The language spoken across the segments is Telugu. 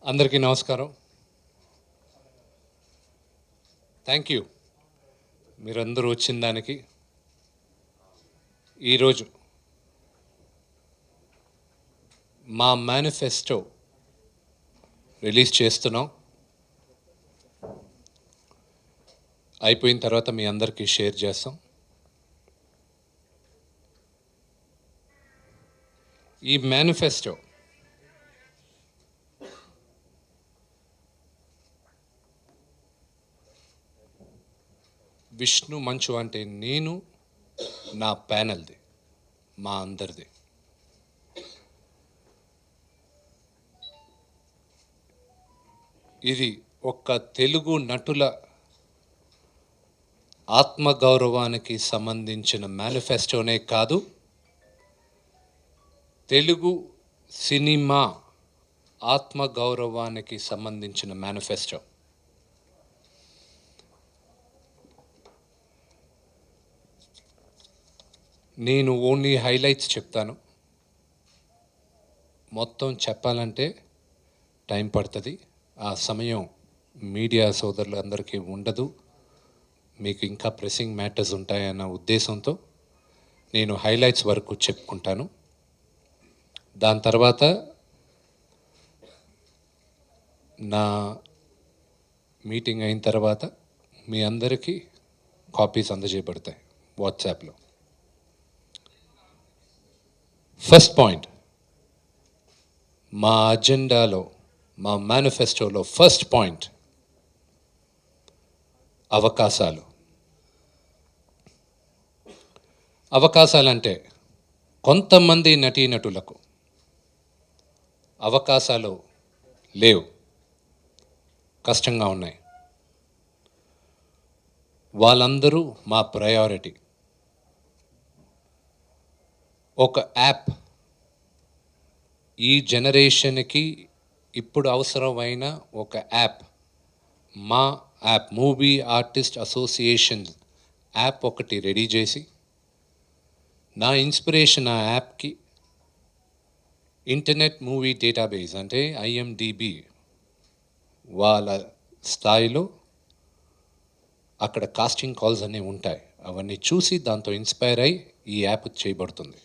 అందరికీ నమస్కారం. థ్యాంక్ యూ మీరందరూ వచ్చిన దానికి. ఈరోజు మా మేనిఫెస్టో రిలీజ్ చేస్తున్నాం. అయిపోయిన తర్వాత మీ అందరికీ షేర్ చేస్తాం. ఈ మేనిఫెస్టో విష్ణు మంచు అంటే నేను, నా ప్యానెల్ది, మా అందరిది. ఇది ఒక్క తెలుగు నటుల ఆత్మగౌరవానికి సంబంధించిన మేనిఫెస్టోనే కాదు, తెలుగు సినిమా ఆత్మగౌరవానికి సంబంధించిన మేనిఫెస్టో. నేను ఓన్లీ హైలైట్స్ చెప్తాను. మొత్తం చెప్పాలంటే టైం పడుతుంది. ఆ సమయం మీడియా సోదరులందరికీ ఉండదు. మీకు ఇంకా ప్రెసింగ్ మ్యాటర్స్ ఉంటాయన్న ఉద్దేశంతో నేను హైలైట్స్ వరకు చెప్పుకుంటాను. దాని తర్వాత నా మీటింగ్ అయిన తర్వాత మీ అందరికీ కాపీస్ అందజేయబడతాయి వాట్సాప్లో. ఫస్ట్ పాయింట్, మా అజెండాలో, మా మేనిఫెస్టోలో ఫస్ట్ పాయింట్ అవకాశాలు. అవకాశాలంటే కొంతమంది నటీనటులకు అవకాశాలు లేవు, కష్టంగా ఉన్నాయి. వాళ్ళందరూ మా ప్రయారిటీ. ఒక యాప్, ఈ జనరేషన్కి ఇప్పుడు అవసరమైన ఒక యాప్, మా app, movie artist association app ఒకటి రెడీ చేసి, నా ఇన్స్పిరేషన్ ఆ యాప్కి ఇంటర్నెట్ మూవీ డేటాబేస్ అంటే IMDb వాళ్ళ స్థాయిలో అక్కడ కాస్టింగ్ కాల్స్ అన్నీ ఉంటాయి. అవన్నీ చూసి దాంతో ఇన్స్పైర్ అయ్యి ఈ యాప్ చేయబడుతుంది.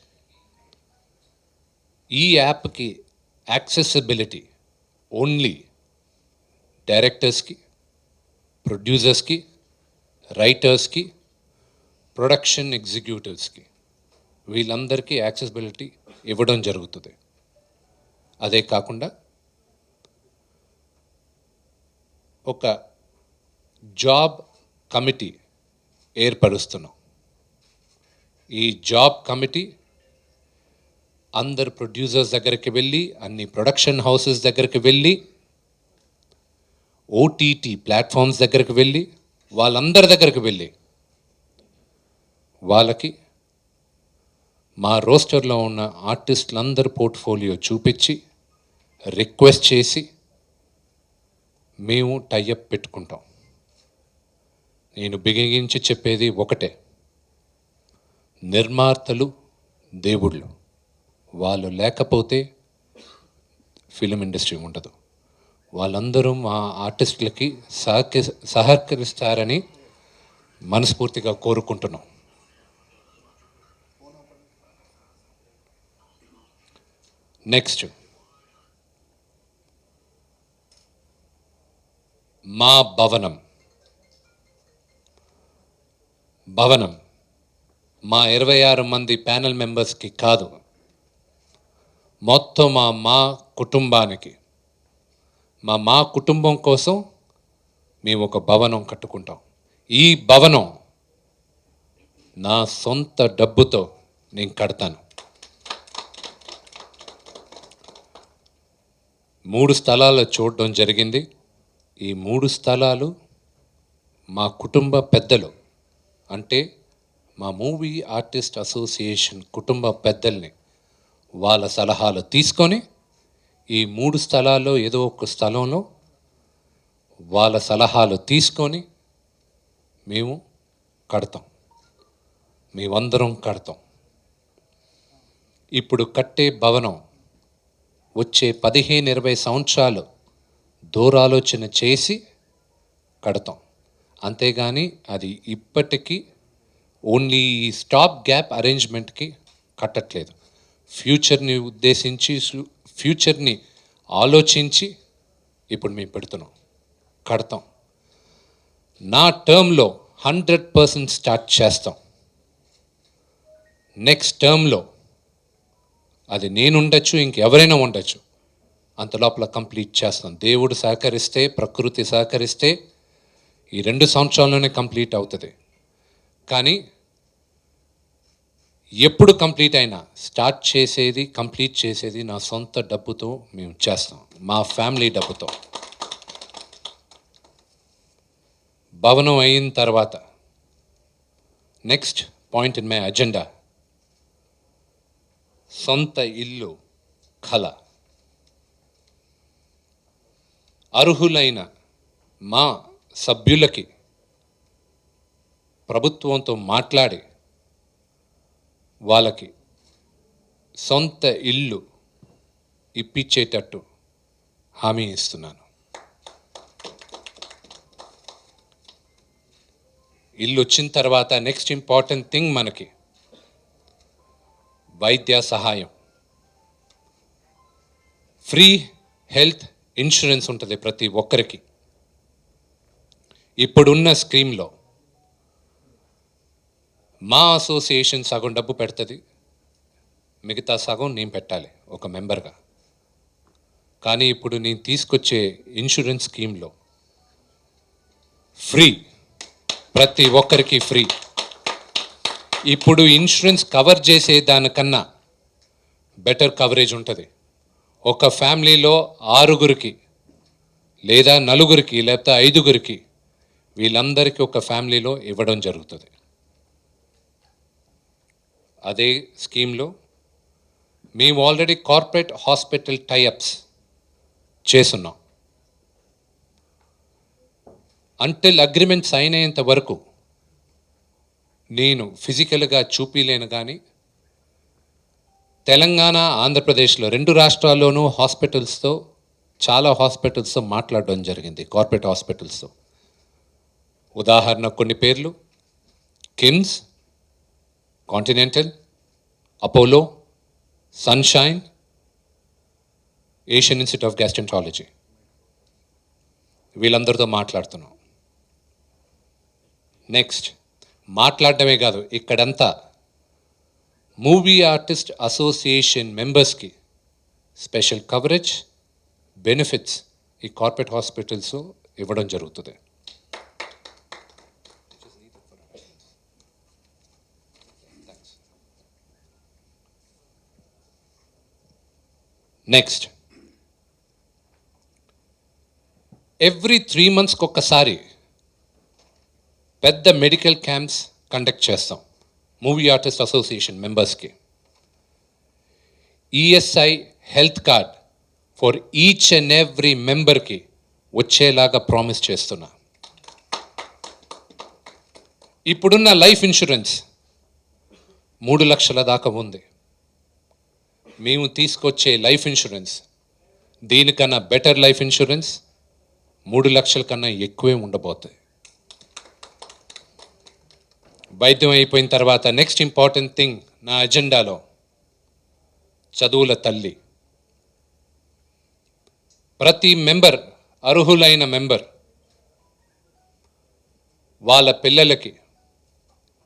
ఈ యాప్కి యాక్సెసిబిలిటీ ఓన్లీ డైరెక్టర్స్కి, ప్రొడ్యూసర్స్కి, రైటర్స్కి, ప్రొడక్షన్ ఎగ్జిక్యూటివ్స్కి, వీళ్ళందరికీ యాక్సెసిబిలిటీ ఇవ్వడం జరుగుతుంది. అదే కాకుండా ఒక జాబ్ కమిటీ ఏర్పరుస్తున్నాం. ఈ జాబ్ కమిటీ అందరు ప్రొడ్యూసర్స్ దగ్గరికి వెళ్ళి, అన్ని ప్రొడక్షన్ హౌసెస్ దగ్గరికి వెళ్ళి, OTT ప్లాట్ఫామ్స్ దగ్గరికి వెళ్ళి, వాళ్ళందరి దగ్గరికి వెళ్ళి వాళ్ళకి మా రోస్టర్లో ఉన్న ఆర్టిస్టులందరి పోర్ట్ఫోలియో చూపించి రిక్వెస్ట్ చేసి మేము టైఅప్ పెట్టుకుంటాం. నేను బిగించి చెప్పేది ఒకటే, నిర్మాతలు దేవుళ్ళు. వాళ్ళు లేకపోతే ఫిలిం ఇండస్ట్రీ ఉండదు. వాళ్ళందరూ మా ఆర్టిస్టులకి సహకరిస్తారని మనస్ఫూర్తిగా కోరుకుంటున్నాం. నెక్స్ట్, మా భవనం మా 26 మంది ప్యానెల్ మెంబర్స్కి కాదు, మొత్తం మా కుటుంబానికి, మా కుటుంబం కోసం మేము ఒక భవనం కట్టుకుంటాం. ఈ భవనం నా సొంత డబ్బుతో నేను కడతాను. 3 స్థలాలు చూడడం జరిగింది. ఈ 3 స్థలాలు మా కుటుంబ పెద్దలు, అంటే మా మూవీ ఆర్టిస్ట్ అసోసియేషన్ కుటుంబ పెద్దల్ని వాళ్ళ సలహాలు తీసుకొని, ఈ 3 స్థలాల్లో ఏదో ఒక స్థలంలో వాళ్ళ సలహాలు తీసుకొని మేము కడతాం. మేమందరం కడతాం. ఇప్పుడు కట్టే భవనం వచ్చే 15-20 సంవత్సరాలు దూరాలోచన చేసి కడతాం. అంతేగాని అది ఇప్పటికీ ఓన్లీ స్టాప్ గ్యాప్ అరేంజ్మెంట్కి కట్టట్లేదు. ఫ్యూచర్ని ఉద్దేశించి, ఫ్యూచర్ని ఆలోచించి ఇప్పుడు మేము పెడుతున్నాం, కడతాం. నా టర్మ్లో 100% స్టార్ట్ చేస్తాం. నెక్స్ట్ టర్మ్లో అది నేను ఉండొచ్చు, ఇంకెవరైనా ఉండొచ్చు, అంత లోపల కంప్లీట్ చేస్తాం. దేవుడు సహకరిస్తే, ప్రకృతి సహకరిస్తే ఈ 2 సంవత్సరాల్లోనే కంప్లీట్ అవుతుంది. కానీ ఎప్పుడు కంప్లీట్ అయినా స్టార్ట్ చేసేది, కంప్లీట్ చేసేది నా సొంత డబ్బుతో మేము చేస్తాం, మా ఫ్యామిలీ డబ్బుతో. భవనం అయిన తర్వాత next point in my agenda, సొంత ఇల్లు కళ. అర్హులైన మా సభ్యులకి ప్రభుత్వంతో మాట్లాడి వాళ్ళకి సొంత ఇల్లు ఇప్పించేటట్టు హామీ ఇస్తున్నాను. ఇల్లు వచ్చిన తర్వాత నెక్స్ట్ ఇంపార్టెంట్ థింగ్ మనకి వైద్య సహాయం. ఫ్రీ హెల్త్ ఇన్సూరెన్స్ ఉంటుంది ప్రతి ఒక్కరికి. ఇప్పుడున్న స్కీమ్లో మా అసోసియేషన్ సగం డబ్బు పెడుతుంది, మిగతా సగం నేను పెట్టాలి ఒక మెంబర్గా. కానీ ఇప్పుడు నేను తీసుకొచ్చే ఇన్సూరెన్స్ స్కీమ్లో ఫ్రీ, ప్రతి ఒక్కరికి ఫ్రీ. ఇప్పుడు ఇన్సూరెన్స్ కవర్ చేసే దానికన్నా బెటర్ కవరేజ్ ఉంటుంది. ఒక ఫ్యామిలీలో 6గురికి లేదా 4గురికి లేకపోతే 5గురికి వీళ్ళందరికీ ఒక ఫ్యామిలీలో ఇవ్వడం జరుగుతుంది. అదే స్కీమ్లో మేము ఆల్రెడీ కార్పొరేట్ హాస్పిటల్ టైఅప్స్ చేస్తున్నాం. అంటిల్ అగ్రిమెంట్ సైన్ అయ్యేంత వరకు నేను ఫిజికల్గా చూపిలేను. కానీ తెలంగాణ, ఆంధ్రప్రదేశ్లో 2 రాష్ట్రాల్లోనూ హాస్పిటల్స్తో, చాలా హాస్పిటల్స్తో మాట్లాడడం జరిగింది, కార్పొరేట్ హాస్పిటల్స్తో. ఉదాహరణ కొన్ని పేర్లు: KIMS, Continental, Apollo, Sunshine, Asian Institute of Gastroenterology. వీళ్ళందరితో మాట్లాడుతున్నాం. నెక్స్ట్ మాట్లాడటమే కాదు, ఇక్కడంతా మూవీ ఆర్టిస్ట్ అసోసియేషన్ మెంబర్స్కి స్పెషల్ కవరేజ్, బెనిఫిట్స్ ఈ కార్పొరేట్ హాస్పిటల్స్ ఇవ్వడం జరుగుతుంది. నెక్స్ట్ ఎవ్రీ 3 monthsకి ఒక్కసారి పెద్ద మెడికల్ క్యాంప్స్ కండక్ట్ చేస్తాం మూవీ ఆర్టిస్ట్ అసోసియేషన్ మెంబర్స్కి. ESI health card for each and every మెంబర్కి వచ్చేలాగా ప్రామిస్ చేస్తున్నా. ఇప్పుడున్న లైఫ్ ఇన్సూరెన్స్ 3 లక్షల దాకా ఉంది. మేము తీసుకొచ్చే లైఫ్ ఇన్సూరెన్స్ దీనికన్నా బెటర్ లైఫ్ ఇన్సూరెన్స్ 3 లక్షల కన్నా ఎక్కువే ఉండబోతుంది. వైద్యం అయిపోయిన తర్వాత నెక్స్ట్ ఇంపార్టెంట్ థింగ్ నా అజెండాలో చదువుల తల్లి. ప్రతి మెంబర్, అర్హులైన మెంబర్ వాళ్ళ పిల్లలకి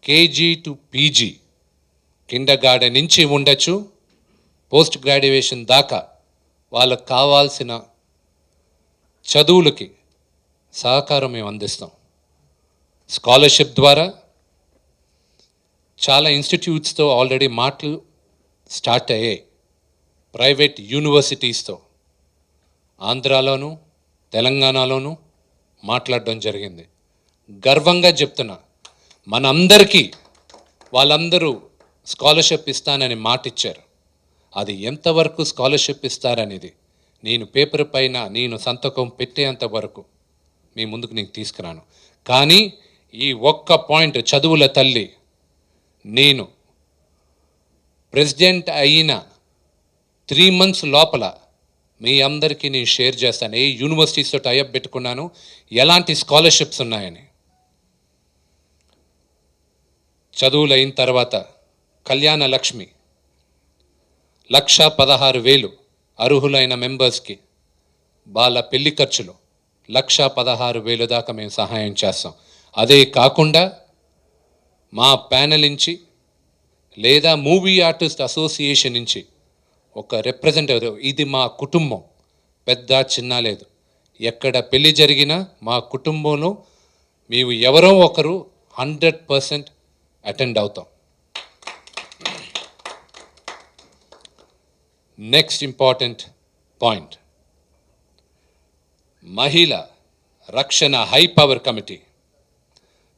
KG to PG, Kinder garden నుంచి ఉండొచ్చు, పోస్ట్ గ్రాడ్యుయేషన్ దాకా వాళ్ళకు కావాల్సిన చదువులకి సహకారం మేము అందిస్తాం. స్కాలర్షిప్ ద్వారా చాలా ఇన్స్టిట్యూట్స్తో ఆల్రెడీ మాటలు స్టార్ట్ అయ్యాయి. ప్రైవేట్ యూనివర్సిటీస్తో ఆంధ్రాలోను, తెలంగాణలోనూ మాట్లాడడం జరిగింది. గర్వంగా చెప్తున్నా, మనందరికీ వాళ్ళందరూ స్కాలర్షిప్ ఇస్తానని మాట ఇచ్చారు. అది ఎంతవరకు స్కాలర్షిప్ ఇస్తారనేది నేను పేపర్ పైన నేను సంతకం పెట్టేంత వరకు మీ ముందుకు నేను తీసుకురాను. కానీ ఈ ఒక్క పాయింట్, చదువుల తల్లి, నేను ప్రెసిడెంట్ అయిన 3 months లోపల మీ అందరికీ నేను షేర్ చేస్తాను ఏ యూనివర్సిటీస్తో టైఅప్ పెట్టుకున్నాను, ఎలాంటి స్కాలర్షిప్స్ ఉన్నాయని. చదువులు అయిన తర్వాత కళ్యాణ లక్ష్మి 1,16,000 అర్హులైన మెంబర్స్కి వాళ్ళ పెళ్లి ఖర్చులు 1,16,000 దాకా మేము సహాయం చేస్తాం. అదే కాకుండా మా ప్యానెల్ నుంచి లేదా మూవీ ఆర్టిస్ట్ అసోసియేషన్ నుంచి ఒక రిప్రజెంటేటివ్, ఇది మా కుటుంబం, పెద్ద చిన్న లేదు, ఎక్కడ పెళ్లి జరిగినా మా కుటుంబంలో మేము ఎవరో ఒకరు 100% అటెండ్ అవుతాం. నెక్స్ట్ ఇంపార్టెంట్ పాయింట్, మహిళా రక్షణ high power committee.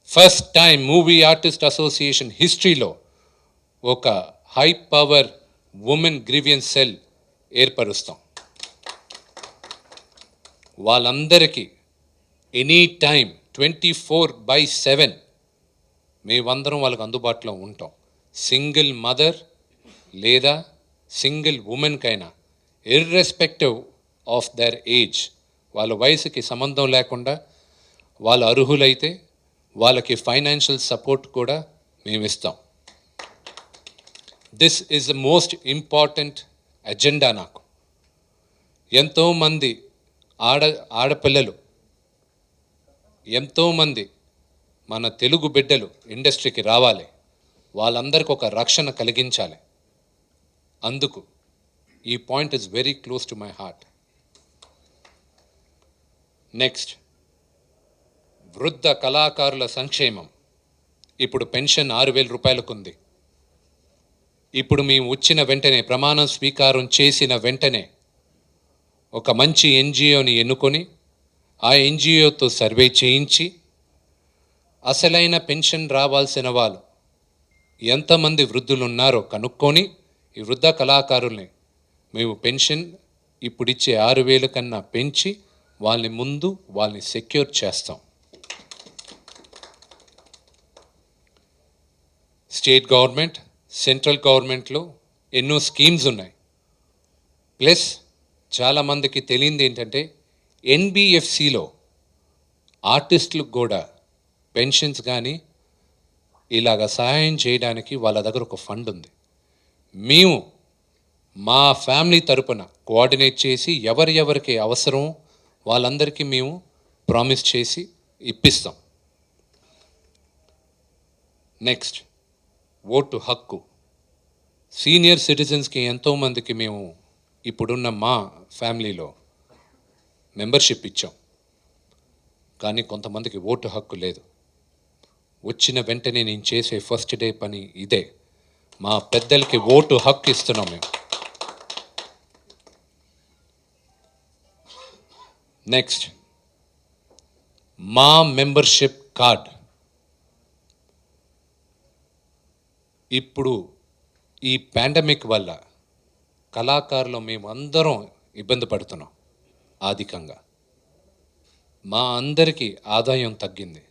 First time movie artist association హిస్టరీలో ఒక high power women grievance cell ఏర్పరుస్తాం. వాళ్ళందరికీ ఎనీ టైం 24/7 మేమందరం వాళ్ళకి అందుబాటులో ఉంటాం. సింగిల్ మదర్ లేదా సింగిల్ ఉమెన్కైనా ఇర్రెస్పెక్టివ్ ఆఫ్ దర్ ఏజ్, వాళ్ళ వయసుకి సంబంధం లేకుండా వాళ్ళు అర్హులైతే వాళ్ళకి ఫైనాన్షియల్ సపోర్ట్ కూడా మేము ఇస్తాం. This is the most important agenda. నాకు ఎంతోమంది ఆడపిల్లలు, ఎంతోమంది మన తెలుగు బిడ్డలు ఇండస్ట్రీకి రావాలి, వాళ్ళందరికీ ఒక రక్షణ కలిగించాలి. అందుకు ఈ point is very close to my heart. Next, వృద్ధ కళాకారుల సంక్షేమం. ఇప్పుడు పెన్షన్ 6,000 రూపాయలకు ఉంది. ఇప్పుడు మేము వచ్చిన వెంటనే, ప్రమాణం స్వీకారం చేసిన వెంటనే ఒక మంచి ఎన్జిఓని ఎన్నుకొని ఆ ఎన్జిఓతో సర్వే చేయించి అసలైన పెన్షన్ రావాల్సిన వాళ్ళు ఎంతమంది వృద్ధులు ఉన్నారో కనుక్కొని ఈ వృద్ధ కళాకారుల్ని మేము పెన్షన్ ఇప్పుడిచ్చే 6,000 కన్నా పెంచి వాళ్ళని సెక్యూర్ చేస్తాం. స్టేట్ గవర్నమెంట్, సెంట్రల్ గవర్నమెంట్లో ఎన్నో స్కీమ్స్ ఉన్నాయి. ప్లస్ చాలామందికి తెలియంది ఏంటంటే ఎన్బిఎఫ్సిలో ఆర్టిస్టులకు కూడా పెన్షన్స్ కానీ ఇలాగ సహాయం చేయడానికి వాళ్ళ దగ్గర ఒక ఫండ్ ఉంది. మేము మా ఫ్యామిలీ తరపున కోఆర్డినేట్ చేసి ఎవరికి అవసరం వాళ్ళందరికీ మేము ప్రామిస్ చేసి ఇప్పిస్తాం. నెక్స్ట్, ఓటు హక్కు. సీనియర్ సిటిజన్స్కి ఎంతోమందికి మేము ఇప్పుడున్న మా ఫ్యామిలీలో మెంబర్షిప్ ఇచ్చాం, కానీ కొంతమందికి ఓటు హక్కు లేదు. వచ్చిన వెంటనే నేను చేసే ఫస్ట్ డే పని ఇదే, మా పెద్దలకి ఓటు హక్కు ఇస్తున్నాం మేము. నెక్స్ట్, మా మెంబర్షిప్ కార్డ్. ఇప్పుడు ఈ పాండమిక్ వల్ల కళాకారులు మేము అందరం ఇబ్బంది పడుతున్నాం. ఆర్థికంగా మా అందరికీ ఆదాయం తగ్గింది.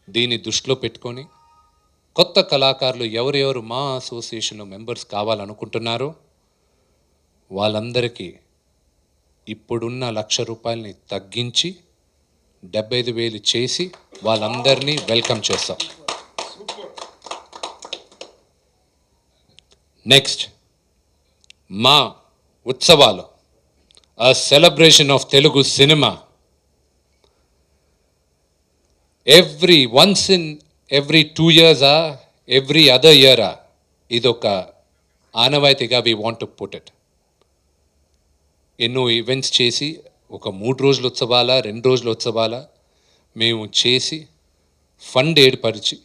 దీన్ని దృష్టిలో పెట్టుకొని కొత్త కళాకారులు ఎవరెవరు మా అసోసియేషన్లో మెంబర్స్ కావాలనుకుంటున్నారో వాళ్ళందరికీ ఇప్పుడున్న 1,00,000 రూపాయలని తగ్గించి 75,000 చేసి వాళ్ళందరినీ వెల్కమ్ చేస్తాం. నెక్స్ట్, మా ఉత్సవాలు, a celebration of Telugu cinema. Every 2 years, every other year, ఇదొక ఆనవాయితీగా we want to put it. ఎన్నో ఈవెంట్స్ చేసి ఒక 3 రోజుల ఉత్సవాల 2 రోజుల ఉత్సవాల మేము చేసి ఫండ్ ఏర్పరిచి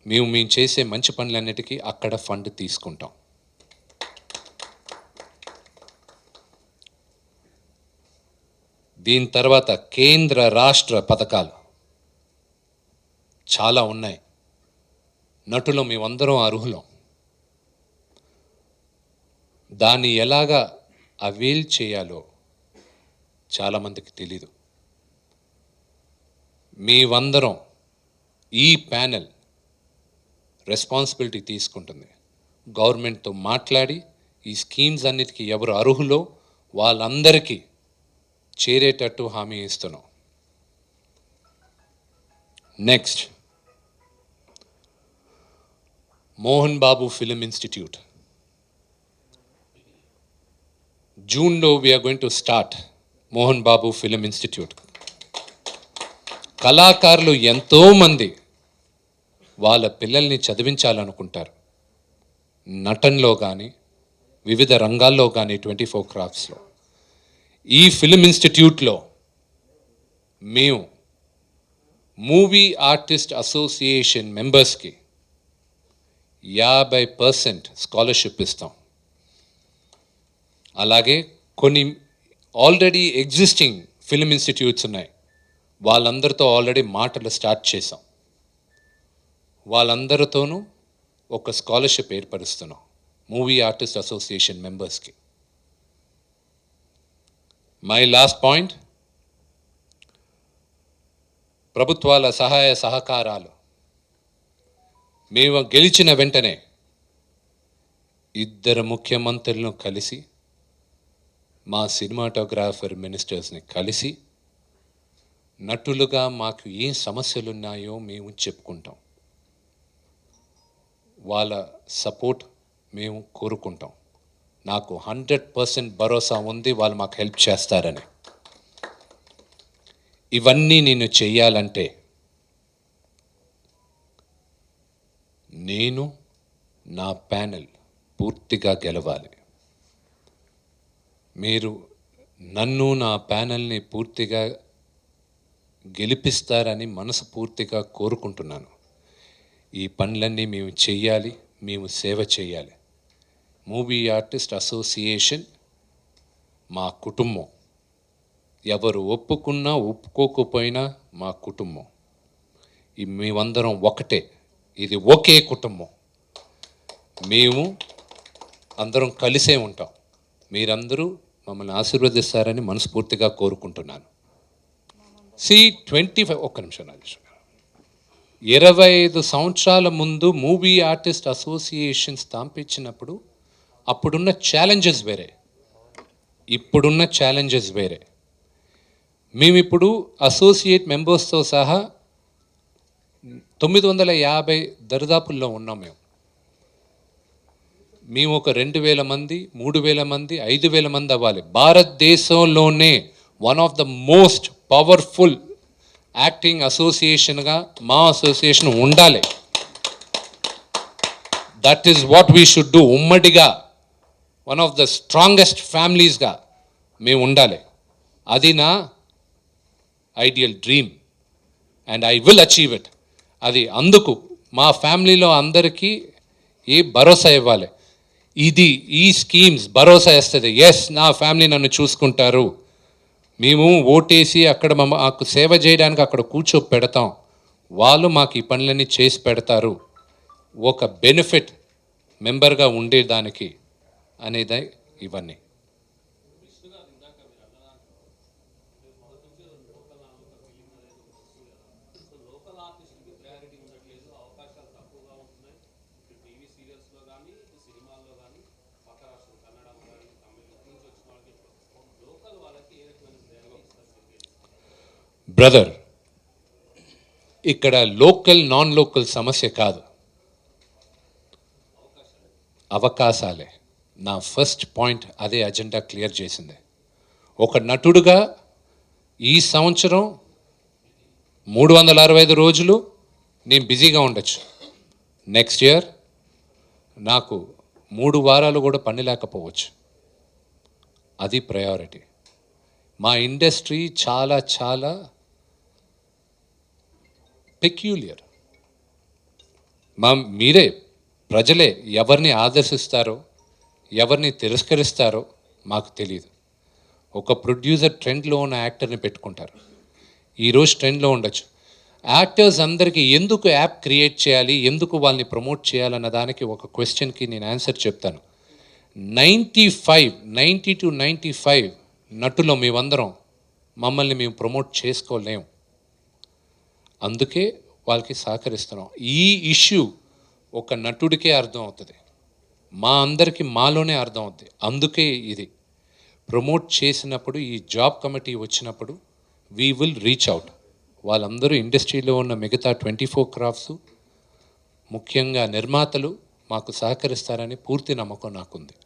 మేము చేసే మంచి పనులన్నిటికీ అక్కడ ఫండ్ తీసుకుంటాం. దీని తర్వాత కేంద్ర రాష్ట్ర పథకాలు చాలా ఉన్నాయి. నటులు మేమందరం అర్హులం. దాన్ని ఎలాగా అవైల్ చేయాలో చాలామందికి తెలీదు. మేమందరం ఈ ప్యానెల్ రెస్పాన్సిబిలిటీ తీసుకుంటుంది. గవర్నమెంట్తో మాట్లాడి ఈ స్కీమ్స్ అన్నిటికీ ఎవరు అర్హులో వాళ్ళందరికీ చేరేటట్టు హామీ ఇస్తున్నాం. Next, Mohan Babu film institute. జూన్లో we are going to start Mohan Babu film institute. కళాకారులు ఎంతోమంది వాళ్ళ పిల్లల్ని చదివించాలనుకుంటారు, నటనలో కానీ వివిధ రంగాల్లో కానీ 24 క్రాఫ్ట్స్లో. ఈ ఫిలిం ఇన్స్టిట్యూట్లో మేము మూవీ ఆర్టిస్ట్ అసోసియేషన్ మెంబర్స్కి 50% స్కాలర్షిప్ ఇస్తాం. అలాగే కొన్ని ఆల్రెడీ ఎగ్జిస్టింగ్ ఫిలిం ఇన్స్టిట్యూట్స్ ఉన్నాయి, వాళ్ళందరితో ఆల్రెడీ మాటలు స్టార్ట్ చేసాం. వాళ్ళందరితోనూ ఒక స్కాలర్షిప్ ఏర్పరుస్తున్నాం మూవీ ఆర్టిస్ట్ అసోసియేషన్ మెంబర్స్కి. మై లాస్ట్ పాయింట్, ప్రభుత్వాల సహాయ సహకారాలు. మేము గెలిచిన వెంటనే 2 ముఖ్యమంత్రులను కలిసి, మా సినిమాటోగ్రాఫర్ మినిస్టర్స్ని కలిసి, నటులుగా మాకు ఏం సమస్యలు ఉన్నాయో మేము చెప్పుకుంటాం. వాళ్ళ సపోర్ట్ మేము కోరుకుంటాం. నాకు 100% భరోసా ఉంది వాళ్ళు మాకు హెల్ప్ చేస్తారని. ఇవన్నీ నేను చెయ్యాలంటే నేను నా ప్యానెల్ పూర్తిగా గెలవాలి. మీరు నన్ను, నా ప్యానెల్ని పూర్తిగా గెలిపిస్తారని మనస్ఫూర్తిగా కోరుకుంటున్నాను. ఈ పనులన్నీ మేము చెయ్యాలి, మేము సేవ చేయాలి. మూవీ ఆర్టిస్ట్ అసోసియేషన్ మా కుటుంబం. ఎవరు ఒప్పుకున్నా ఒప్పుకోకపోయినా మా కుటుంబం. మేమందరం ఒకటే, ఇది ఒకే కుటుంబం. మేము అందరం కలిసే ఉంటాం. మీరందరూ మమ్మల్ని ఆశీర్వదిస్తారని మనస్ఫూర్తిగా కోరుకుంటున్నాను. 25 ఒక్క నిమిషం 25 సంవత్సరాల ముందు మూవీ ఆర్టిస్ట్ అసోసియేషన్ స్థాపించినప్పుడు అప్పుడున్న ఛాలెంజెస్ వేరే, ఇప్పుడున్న ఛాలెంజెస్ వేరే. మేమిప్పుడు అసోసియేట్ మెంబర్స్తో సహా 950 దరిదాపుల్లో ఉన్నాం. మేము ఒక 2000 మంది, 3000 మంది, 5000 మంది అవ్వాలి. భారతదేశంలోనే one of the most powerful acting అసోసియేషన్గా మా అసోసియేషన్ ఉండాలి. That is what we should do. ఉమ్మడిగా వన్ ఆఫ్ ద స్ట్రాంగెస్ట్ ఫ్యామిలీస్గా మేము ఉండాలి. అది నా ideal dream and I will achieve it. అది అందుకు మా ఫ్యామిలీలో అందరికీ ఏ భరోసా ఇవ్వాలి. ఇది ఈ స్కీమ్స్ భరోసా ఇస్తుంది. ఎస్, నా ఫ్యామిలీ నన్ను చూసుకుంటారు. మేము ఓటేసి అక్కడ మాకు సేవ చేయడానికి అక్కడ కూర్చోపెడతాం. వాళ్ళు మాకు ఈ పనులన్నీ చేసి పెడతారు. ఒక బెనిఫిట్ మెంబర్గా ఉండేదానికి అనేది ఇవన్నీ. బ్రదర్, ఇక్కడ లోకల్ నాన్ లోకల్ సమస్య కాదు, అవకాశాలే. నా ఫస్ట్ పాయింట్ అదే అజెండా క్లియర్ చేసింది. ఒక నటుడుగా ఈ సంవత్సరం 365 రోజులు నేను బిజీగా ఉండొచ్చు. నెక్స్ట్ ఇయర్ నాకు 3 వారాలు కూడా పని లేకపోవచ్చు. అది ప్రయారిటీ. మా ఇండస్ట్రీ చాలా చాలా పెక్యూలియర్. మీరే ప్రజలే ఎవరిని ఆదర్శిస్తారో ఎవరిని తిరస్కరిస్తారో మాకు తెలియదు. ఒక ప్రొడ్యూసర్ ట్రెండ్లో ఉన్న యాక్టర్ని పెట్టుకుంటారు. ఈరోజు ట్రెండ్లో ఉండొచ్చు. యాక్టర్స్ అందరికీ ఎందుకు యాప్ క్రియేట్ చేయాలి, ఎందుకు వాళ్ళని ప్రమోట్ చేయాలన్న దానికి ఒక క్వశ్చన్కి నేను ఆన్సర్ చెప్తాను. 90 to 95 నటులో మేమందరం మమ్మల్ని మేము ప్రమోట్ చేసుకోలేము. అందుకే వాళ్ళకి సహకరిస్తున్నాం. ఈ ఇష్యూ ఒక నటుడికే అర్థం అవుతుంది. మా అందరికీ మాలోనే అర్థం అవుద్ది. అందుకే ఇది ప్రమోట్ చేసినప్పుడు, ఈ జాబ్ కమిటీ వచ్చినప్పుడు వీ విల్ రీచ్ అవుట్. వాళ్ళందరూ ఇండస్ట్రీలో ఉన్న మిగతా 24 క్రాఫ్ట్స్, ముఖ్యంగా నిర్మాతలు మాకు సహకరిస్తారని పూర్తి నమ్మకం నాకుంది.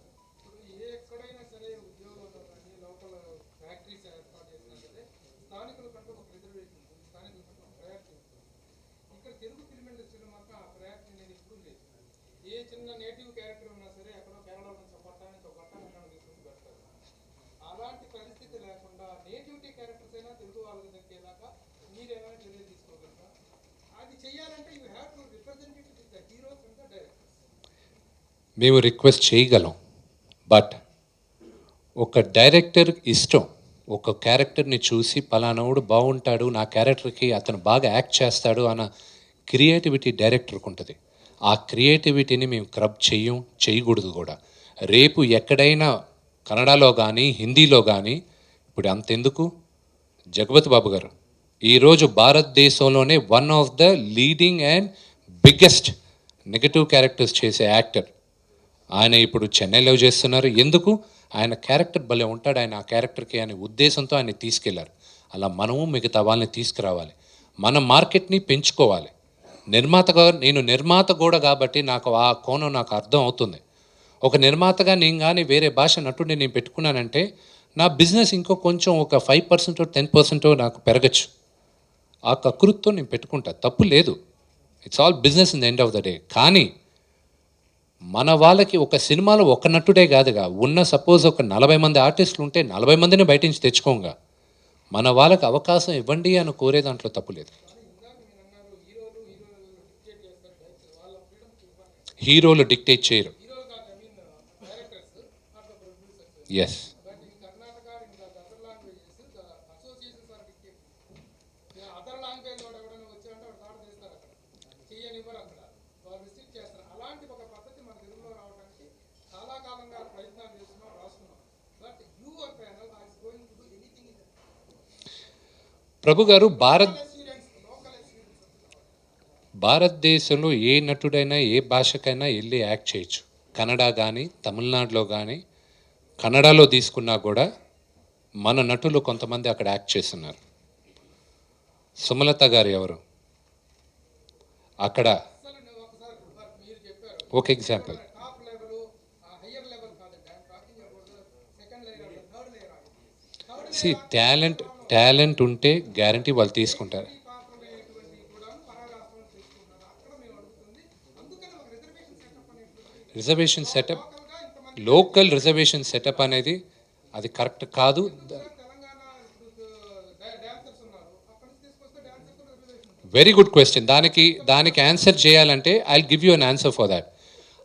మేము రిక్వెస్ట్ చేయగలం, బట్ ఒక డైరెక్టర్ ఇష్టం. ఒక క్యారెక్టర్ని చూసి పలానావుడు బాగుంటాడు, నా క్యారెక్టర్కి అతను బాగా యాక్ట్ చేస్తాడు అన్న క్రియేటివిటీ డైరెక్టర్కి ఉంటుంది. ఆ క్రియేటివిటీని మేము క్రబ్ చేయకూడదు కూడా. రేపు ఎక్కడైనా కన్నడలో కానీ హిందీలో కానీ, ఇప్పుడు అంతెందుకు జగపతి బాబు గారు ఈరోజు భారతదేశంలోనే one of the leading and biggest negative characters చేసే యాక్టర్. ఆయన ఇప్పుడు చెన్నైలో చేస్తున్నారు. ఎందుకు? ఆయన క్యారెక్టర్ భలే ఉంటాడు, ఆయన ఆ క్యారెక్టర్కి అనే ఉద్దేశంతో ఆయన తీసుకెళ్లారు. అలా మనము మిగతా వాళ్ళని తీసుకురావాలి, మన మార్కెట్ని పెంచుకోవాలి. నేను నిర్మాత కూడా కాబట్టి నాకు ఆ కోణం నాకు అర్థం అవుతుంది. ఒక నిర్మాతగా నేను కానీ వేరే భాష నటుడిని నేను పెట్టుకున్నానంటే నా బిజినెస్ ఇంకో కొంచెం ఒక 5% 10% నాకు పెరగచ్చు. ఆ కకృతితో నేను పెట్టుకుంటా, తప్పు లేదు. It's all business in the end of the day. కానీ మన వాళ్ళకి ఒక సినిమాలో ఒక నటుడే కాదుగా, ఉన్న సపోజ్ ఒక 40 మంది ఆర్టిస్టులు ఉంటే 40 మందిని బయట నుంచి తెచ్చుకోంగా. మన వాళ్ళకి అవకాశం ఇవ్వండి అని కోరే దాంట్లో తప్పు లేదు. హీరోలు డిక్టేట్ చేయరు. ఎస్, ప్రభు గారు భారతదేశంలో ఏ నటుడైనా ఏ భాషకైనా వెళ్ళి యాక్ట్ చేయొచ్చు. కన్నడ కానీ తమిళనాడులో కానీ, కన్నడలో తీసుకున్నా కూడా మన నటులు కొంతమంది అక్కడ యాక్ట్ చేస్తున్నారు. సుమలత గారు ఎవరు అక్కడ, ఒక ఎగ్జాంపుల్. సి టాలెంట్ ఉంటే గ్యారంటీ వాళ్ళు తీసుకుంటారు. Reservation setup, local reservation setup అనేది అది కరెక్ట్ కాదు. Very good question. దానికి ఆన్సర్ చేయాలంటే I give you an answer for that.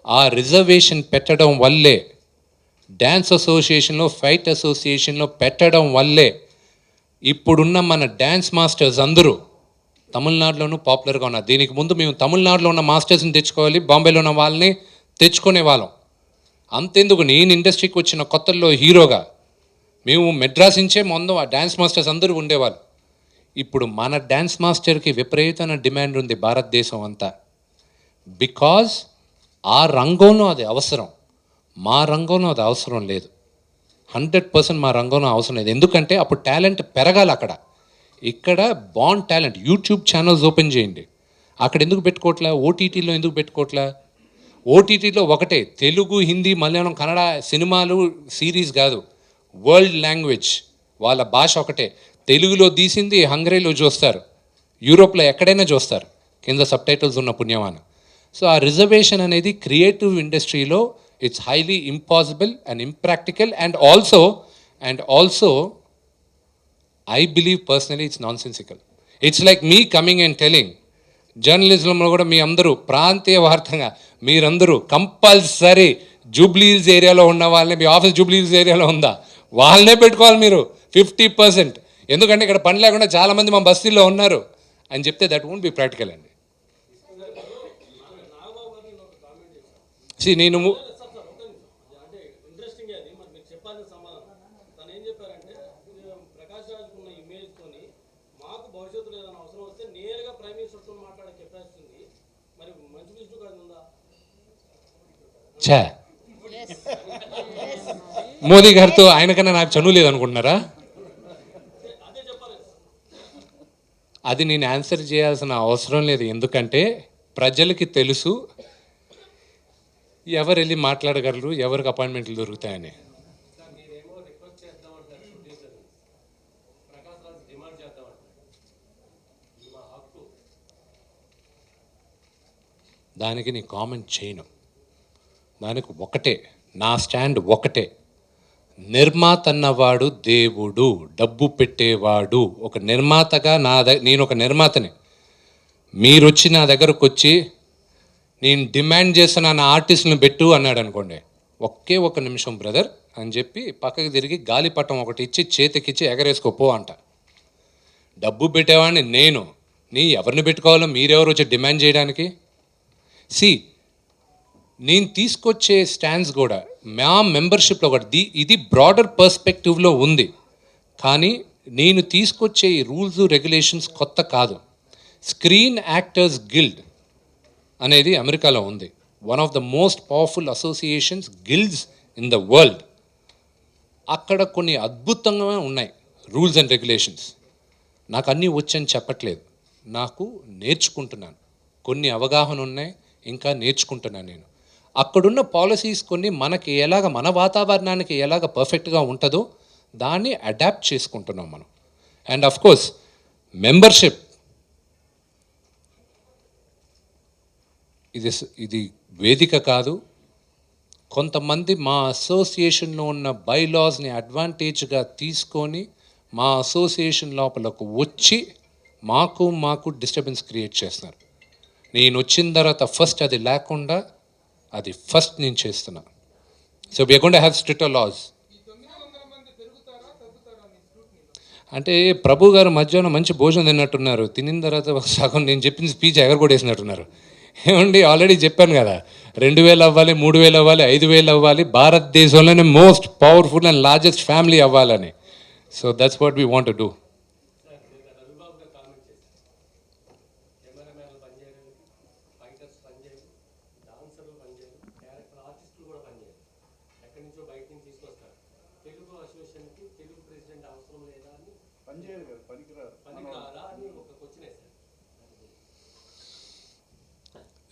ఆ రిజర్వేషన్ పెట్టడం వల్లే, డ్యాన్స్ అసోసియేషన్లో, ఫైట్ అసోసియేషన్లో పెట్టడం వల్లే ఇప్పుడున్న మన డ్యాన్స్ మాస్టర్స్ అందరూ తమిళనాడులోనూ పాపులర్గా ఉన్నారు. దీనికి ముందు మేము తమిళనాడులో ఉన్న మాస్టర్స్ని తెచ్చుకోవాలి, బాంబేలో ఉన్న వాళ్ళని తెచ్చుకునే వాళ్ళం. అంతెందుకు, నేను ఇండస్ట్రీకి వచ్చిన కొత్తల్లో హీరోగా మేము మెడ్రాస్ నుంచే ముందు ఆ డ్యాన్స్ మాస్టర్స్ అందరూ ఉండేవాళ్ళు. ఇప్పుడు మన డ్యాన్స్ మాస్టర్కి విపరీతమైన డిమాండ్ ఉంది భారతదేశం అంతా. బికాజ్ ఆ రంగంలో అది అవసరం, మా రంగంలో అది అవసరం లేదు. 100% మా రంగంలో అవసరం లేదు. ఎందుకంటే అప్పుడు టాలెంట్ పెరగాలి అక్కడ. ఇక్కడ bond talent. YouTube channels open చేయండి, అక్కడ ఎందుకు పెట్టుకోవట్లే? ఓటీటీలో ఎందుకు పెట్టుకోవట్లే? ఓటీటీలో ఒకటే తెలుగు, హిందీ, మలయాళం, కన్నడ సినిమాలు సిరీస్ కాదు, వరల్డ్ లాంగ్వేజ్. వాళ్ళ భాష ఒకటే. తెలుగులో తీసింది హంగరీలో చూస్తారు, యూరోప్లో ఎక్కడైనా చూస్తారు కింద సబ్ టైటిల్స్ ఉన్న పుణ్యమాన. సో ఆ రిజర్వేషన్ అనేది క్రియేటివ్ ఇండస్ట్రీలో it's highly impossible and impractical and also I believe personally it's nonsensical. It's like me coming and telling, జర్నలిజంలో కూడా మీ అందరూ ప్రాంతీయ వార్తంగా మీరందరూ కంపల్సరీ జూబ్లీహిల్స్ ఏరియాలో ఉన్న వాళ్ళని, మీ ఆఫీస్ జూబ్లీహిల్స్ ఏరియాలో ఉందా, వాళ్ళనే పెట్టుకోవాలి మీరు 50%. ఎందుకంటే ఇక్కడ పని లేకుండా చాలామంది మా బస్తీల్లో ఉన్నారు అని చెప్తే దట్ వోంట్ బి ప్రాక్టికల్ అండి. నేను మోదీ గారితో ఆయనకన్నా నాకు చనువు లేదనుకుంటున్నారా? అది నేను ఆన్సర్ చేయాల్సిన అవసరం లేదు, ఎందుకంటే ప్రజలకి తెలుసు ఎవరు వెళ్ళి మాట్లాడగలరు, ఎవరికి అపాయింట్మెంట్లు దొరుకుతాయని. దానికి నీ కామెంట్ చేయను. దానికి ఒకటే నా స్టాండ్, ఒకటే. నిర్మాత అన్నవాడు దేవుడు, డబ్బు పెట్టేవాడు. ఒక నిర్మాతగా నేను ఒక నిర్మాతని. మీరు వచ్చి నా దగ్గరకు వచ్చి నేను డిమాండ్ చేస్తున్న నా ఆర్టిస్ట్ని పెట్టు అన్నాడు అనుకోండి, ఒకే ఒక నిమిషం బ్రదర్ అని చెప్పి పక్కకి తిరిగి గాలిపటం ఒకటి ఇచ్చి చేతికిచ్చి ఎగరేసుకోపో అంట. డబ్బు పెట్టేవాడిని నేను. ఎవరిని పెట్టుకోవాలో మీరెవరు వచ్చి డిమాండ్ చేయడానికి? నేను తీసుకొచ్చే స్టాండ్స్ కూడా మా మెంబర్షిప్లో ఒకటి ఇది బ్రాడర్ పర్స్పెక్టివ్లో ఉంది. కానీ నేను తీసుకొచ్చే ఈ రూల్స్ రెగ్యులేషన్స్ కొత్త కాదు. స్క్రీన్ యాక్టర్స్ గిల్డ్ అనేది అమెరికాలో ఉంది. One of the most powerful associations, guilds in the world. అక్కడ కొన్ని అద్భుతంగా ఉన్నాయి రూల్స్ అండ్ రెగ్యులేషన్స్. నాకు అన్నీ వచ్చని చెప్పట్లేదు, నాకు నేర్చుకుంటున్నాను. కొన్ని అవగాహన ఉన్నాయి, ఇంకా నేర్చుకుంటున్నాను నేను. అక్కడున్న పాలసీస్ కొన్ని మనకి ఎలాగ, మన వాతావరణానికి ఎలాగ పర్ఫెక్ట్గా ఉంటుందో దాన్ని అడాప్ట్ చేసుకుంటున్నాం మనం. అండ్ అఫ్ కోర్స్ మెంబర్షిప్ ఇది వేదిక కాదు. కొంతమంది మా అసోసియేషన్లో ఉన్న బైలాస్ని అడ్వాంటేజ్గా తీసుకొని మా అసోసియేషన్ లోపలకు వచ్చి మాకు డిస్టర్బెన్స్ క్రియేట్ చేస్తున్నారు. నేను వచ్చిన తర్వాత ఫస్ట్ అది లేకుండా, అది ఫస్ట్ నేను చేస్తున్నా. So we are going to have stricter laws. అంటే ప్రభు గారు మధ్యాహ్నం మంచి భోజనం తిన్నట్టున్నారు, తినిన తర్వాత సగం నేను చెప్పిన స్పీచ్ ఎగరగొట్టేసినట్టున్నారు. ఏమండి, ఆల్రెడీ చెప్పాను కదా, 2000 అవ్వాలి, 3000 అవ్వాలి, 5000 అవ్వాలి, భారతదేశంలోనే most powerful and largest family అవ్వాలని. So that's what we want to do.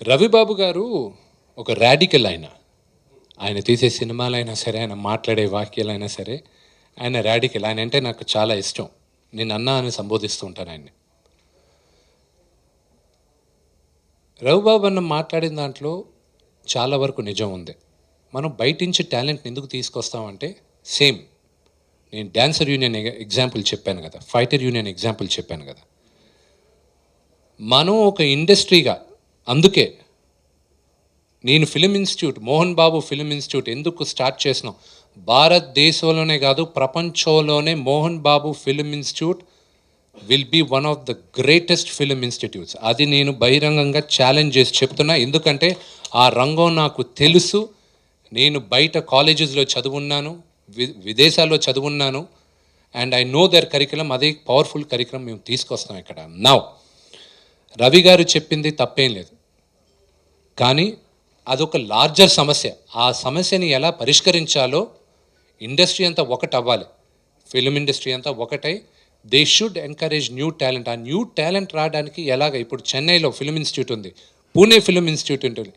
Ravibabu garu ఒక రాడికల్. ఆయన తీసే సినిమాలైనా సరే, ఆయన మాట్లాడే వాక్యాలైనా సరే, ఆయన రాడికల్. ఆయన అంటే నాకు చాలా ఇష్టం. నేను అన్నా అని సంబోధిస్తూ ఉంటాను ఆయన్ని. రవిబాబు అన్న మాట్లాడిన దాంట్లో చాలా వరకు నిజం ఉంది. మనం బయట నుంచి టాలెంట్ని ఎందుకు తీసుకొస్తామంటే, సేమ్ నేను డ్యాన్సర్ యూనియన్ ఎగ్జాంపుల్ చెప్పాను కదా, ఫైటర్ యూనియన్ ఎగ్జాంపుల్ చెప్పాను కదా. మనం ఒక ఇండస్ట్రీగా, అందుకే నేను film institute, Mohan Babu film institute ఎందుకు స్టార్ట్ చేసినాం, భారతదేశంలోనే కాదు ప్రపంచంలోనే Mohan Babu film institute will be one of the greatest film institutes. అది నేను బహిరంగంగా ఛాలెంజ్ చేసి చెప్తున్నా, ఎందుకంటే ఆ రంగం నాకు తెలుసు. నేను బయట కాలేజెస్లో చదువున్నాను, విదేశాల్లో చదువున్నాను. And I know their curriculum. అదే పవర్ఫుల్ కరికులం మేము తీసుకొస్తాం ఇక్కడ. నౌ రవి గారు చెప్పింది తప్పేం లేదు, కానీ అదొక లార్జర్ సమస్య. ఆ సమస్యని ఎలా పరిష్కరించాలో ఇండస్ట్రీ అంతా ఒకటి అవ్వాలి, ఫిలిం ఇండస్ట్రీ అంతా ఒకటై they should encourage new talent. ఆ న్యూ టాలెంట్ రావడానికి ఎలాగ, ఇప్పుడు చెన్నైలో ఫిలిం ఇన్స్టిట్యూట్ ఉంది, పూణే ఫిలిం ఇన్స్టిట్యూట్ ఉంటుంది,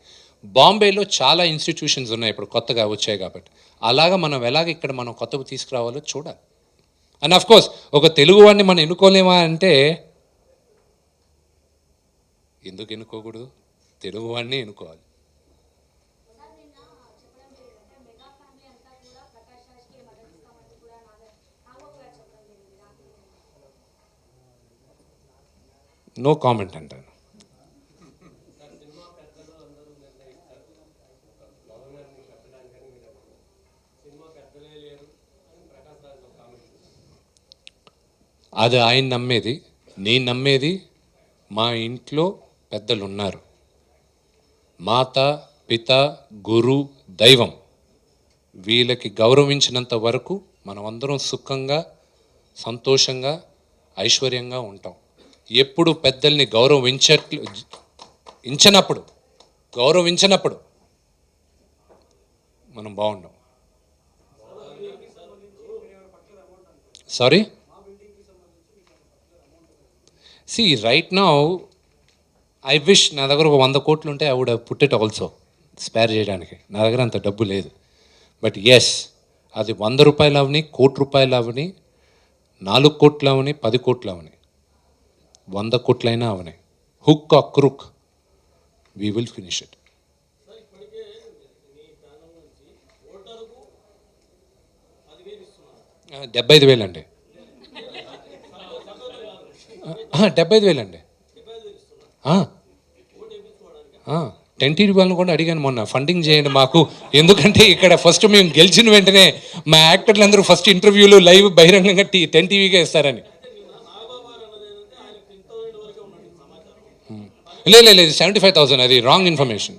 బాంబేలో చాలా ఇన్స్టిట్యూషన్స్ ఉన్నాయి ఇప్పుడు కొత్తగా వచ్చాయి కాబట్టి. అలాగా మనం ఎలాగ ఇక్కడ మనం కొత్తవి తీసుకురావాలో చూడాలి. అండ్ ఆఫ్ కోర్స్ ఒక తెలుగు వాడిని మనం ఎన్నుకోలేమా అంటే, ఎందుకు ఎన్నుకోకూడదు, తెలుగు వాడిని ఎన్నుకోవాలి. నో కామెంట్ అంటాను. అది ఆయన నమ్మేది. నేను నమ్మేది మా ఇంట్లో పెద్దలు ఉన్నారు, మాత పిత గురు దైవం. వీళ్ళకి గౌరవించినంత వరకు మనం అందరం సుఖంగా సంతోషంగా ఐశ్వర్యంగా ఉంటాం. ఎప్పుడు పెద్దల్ని గౌరవించినప్పుడు మనం బాగుండం. Sorry see right now I wish నా దగ్గర ఒక 100 కోట్లు ఉంటే I would have put it also spare చేయడానికి. నా దగ్గర అంత డబ్బు లేదు. బట్ ఎస్, అది 100 రూపాయలు అవని, కోటి రూపాయలు అవని, 4 కోట్లు అవని, 10 కోట్లు అవని, 100 కోట్లైనా అవని, hook or crook, we will finish it. 75,000 అండి. 75,000 అండి. 10 టీవీ వాళ్ళని కూడా అడిగాను మొన్న, ఫండింగ్ చేయండి మాకు, ఎందుకంటే ఇక్కడ ఫస్ట్ మేము గెలిచిన వెంటనే మా యాక్టర్లు అందరూ ఫస్ట్ ఇంటర్వ్యూలు లైవ్ బహిరంగంగా 10 టీవీగా ఇస్తారని. లేదు 75,000, అది రాంగ్ ఇన్ఫర్మేషన్.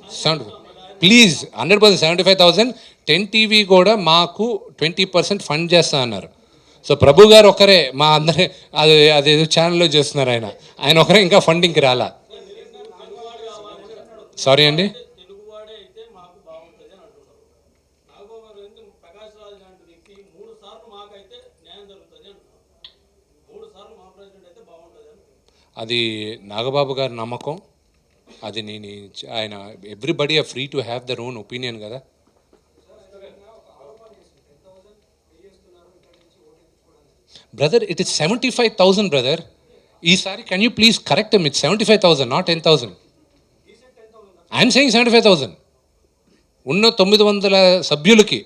ప్లీజ్ 100% 75,000. 10 టీవీ కూడా మాకు 20% ఫండ్ చేస్తా అన్నారు. సో ప్రభు గారు ఒకరే మా అందరే అదేదో ఛానల్లో చేస్తున్నారు, ఆయన ఒకరే ఇంకా ఫండింగ్కి రాలా. సారీ అండి. అది నాగబాబు గారి నమ్మకం, అది నేను ఆయన everybody are free to have their own opinion కదా. Brother it is 75,000 brother. ఈసారి can you please correct it 75,000 not 10,000. I'm saying 75,000. ఉన్న 900 సభ్యులకి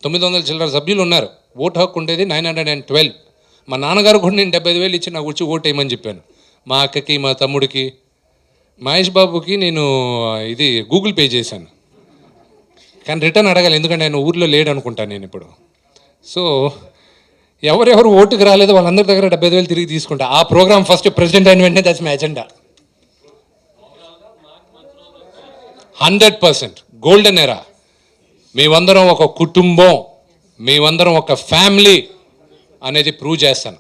900 చిల్లర సభ్యులు ఉన్నారు. ఓటు హక్కు ఉండేది 912. మా నాన్నగారు కూడా నేను 75,000 ఇచ్చి నాకు వచ్చి ఓటు వేయమని చెప్పాను. మా అక్కకి, మా తమ్ముడికి, మహేష్ బాబుకి నేను ఇది గూగుల్ పే చేశాను. కానీ రిటర్న్ అడగాలి, ఎందుకంటే ఆయన ఊర్లో లేడు అనుకుంటాను నేను ఇప్పుడు. సో ఎవరెవరు ఓటుకు రాలేదో వాళ్ళందరి దగ్గర 75,000 తిరిగి తీసుకుంటా. ఆ ప్రోగ్రామ్ ఫస్ట్ ప్రెసిడెంట్ అయిన వెంటనే that's my agenda. 100% golden era. మేమందరం ఒక కుటుంబం, మేమందరం ఒక ఫ్యామిలీ అనేది ప్రూవ్ చేస్తాను.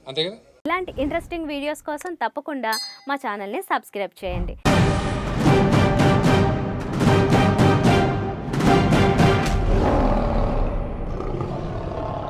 అంతే కదా. ఇలాంటి ఇంట్రెస్టింగ్ వీడియోస్ కోసం తప్పకుండా మా ఛానల్ని సబ్స్క్రైబ్ చేయండి.